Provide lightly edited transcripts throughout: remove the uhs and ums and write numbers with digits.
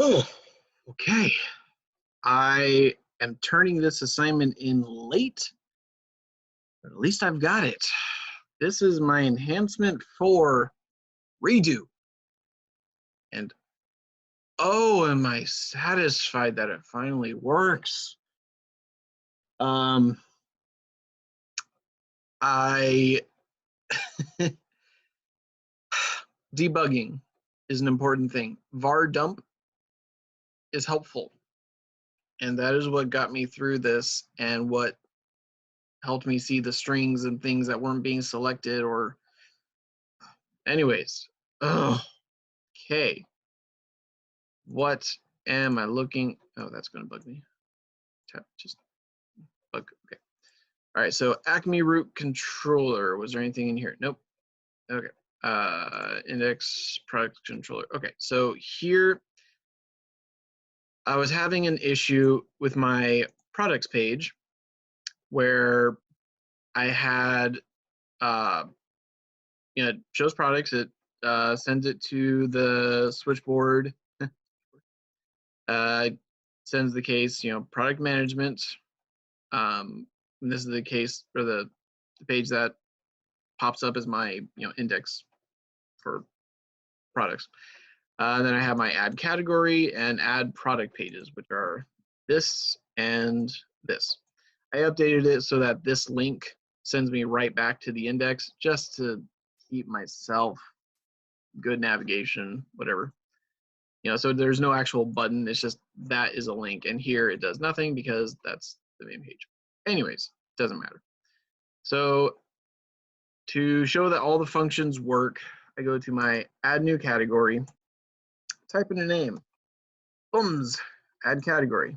Oh, okay. I am turning this assignment in late, but at least I've got it. This is my enhancement for redo. And oh, am I satisfied that it finally works? I debugging is an important thing. Var dump is helpful. And that is what got me through this and what helped me see the strings and things that weren't being selected or anyways. Oh, okay. What am I looking? Oh, that's going to bug me. Tap, just bug. Okay. All right. So Acme root controller. Was there anything in here? Nope. Okay. Index product controller. Okay. So here I was having an issue with my products page where I had, shows products. It sends it to the switchboard. Sends the case, product management. And this is the case for the page that pops up as my index for products. Then I have my add category and add product pages, which are this and this. I updated it so that this link sends me right back to the index just to keep myself good navigation, whatever. So there's no actual button. It's just that is a link. And here it does nothing because that's the main page. Anyways, doesn't matter. So to show that all the functions work, I go to my add new category, type in a name, bums, add category.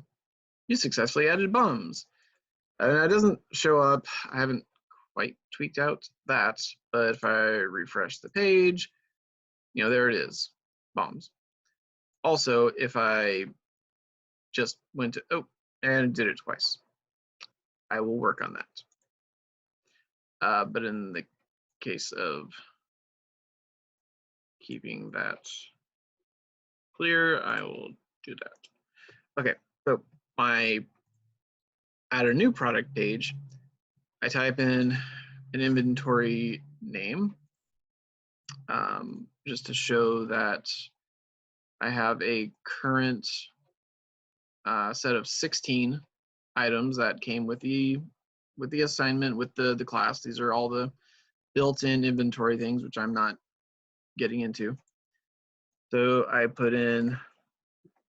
You successfully added bums. And that doesn't show up. I haven't quite tweaked out that, but if I refresh the page, there it is, bums. Also, if I just went to, and did it twice, I will work on that. But in the case of keeping that clear, I will do that. Okay, so my add a new product page, I type in an inventory name just to show that I have a current set of 16 items that came with the assignment, with the class. These are all the built-in inventory things, which I'm not getting into. So I put in,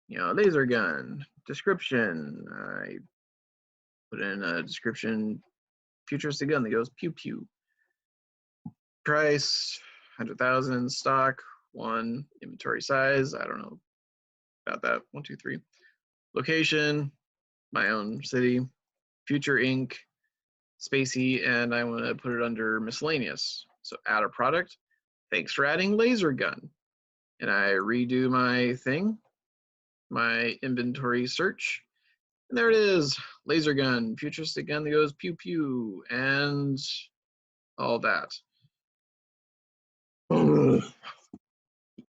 laser gun, description. I put in a description, futuristic gun that goes pew pew. Price, 100,000, stock, 1, inventory size, I don't know about that, 1, 2, 3. Location, my own city, future Inc., spacey, and I want to put it under miscellaneous. So add a product. Thanks for adding laser gun. And I redo my thing, my inventory search, and there it is, laser gun, futuristic gun that goes pew pew, and all that. The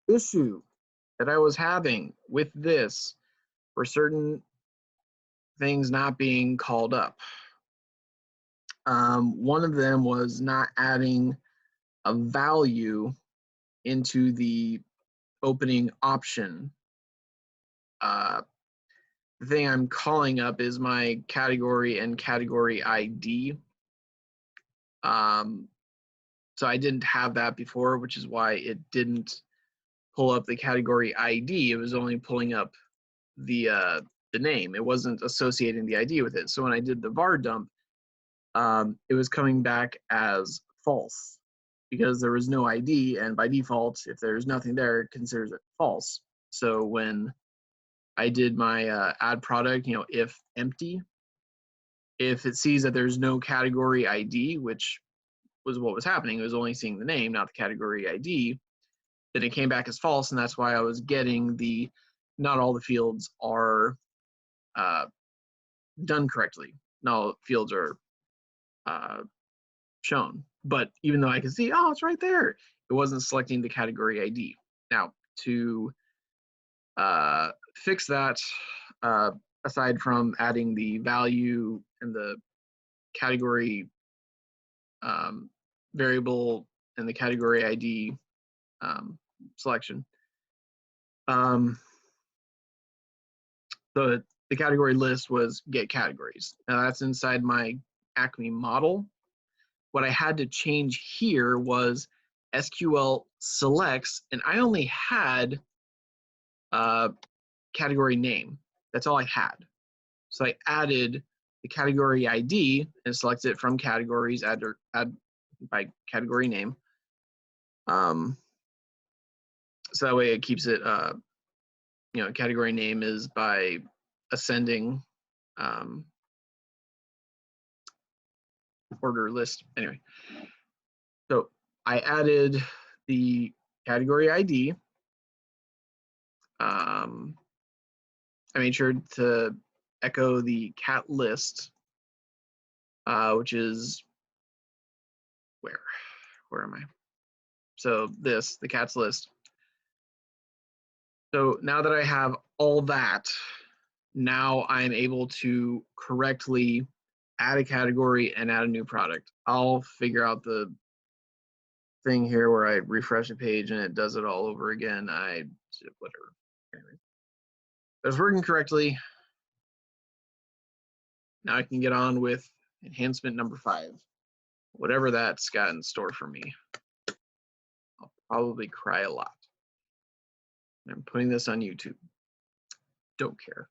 issue that I was having with this for certain things not being called up. One of them was not adding a value into the opening option. The thing I'm calling up is my category and category ID. So I didn't have that before, which is why it didn't pull up the category ID. It was only pulling up the name. It wasn't associating the ID with it. So when I did the var dump, it was coming back as false because there was no ID, and by default, if there's nothing there, it considers it false. So when I did my add product, if empty, if it sees that there's no category ID, which was what was happening, it was only seeing the name, not the category ID, then it came back as false, and that's why I was getting the not all the fields are done correctly. Not all fields are shown. But even though I could see, it's right there, it wasn't selecting the category ID. Now, to fix that, aside from adding the value and the category variable and the category ID selection. So the category list was get categories. Now that's inside my Acme model. What I had to change here was SQL selects, and I only had category name. That's all I had. So I added the category ID and select it from categories, add by category name. So that way it keeps it, category name is by ascending order list. Anyway, so I added the category ID. I made sure to echo the cat list, which is where am I? So the cats list. So now that I have all that, now I'm able to correctly add a category and add a new product. I'll figure out the thing here where I refresh a page and it does it all over again. Whatever. Anyway, it's working correctly. Now I can get on with enhancement number 5. Whatever that's got in store for me. I'll probably cry a lot. I'm putting this on YouTube. Don't care.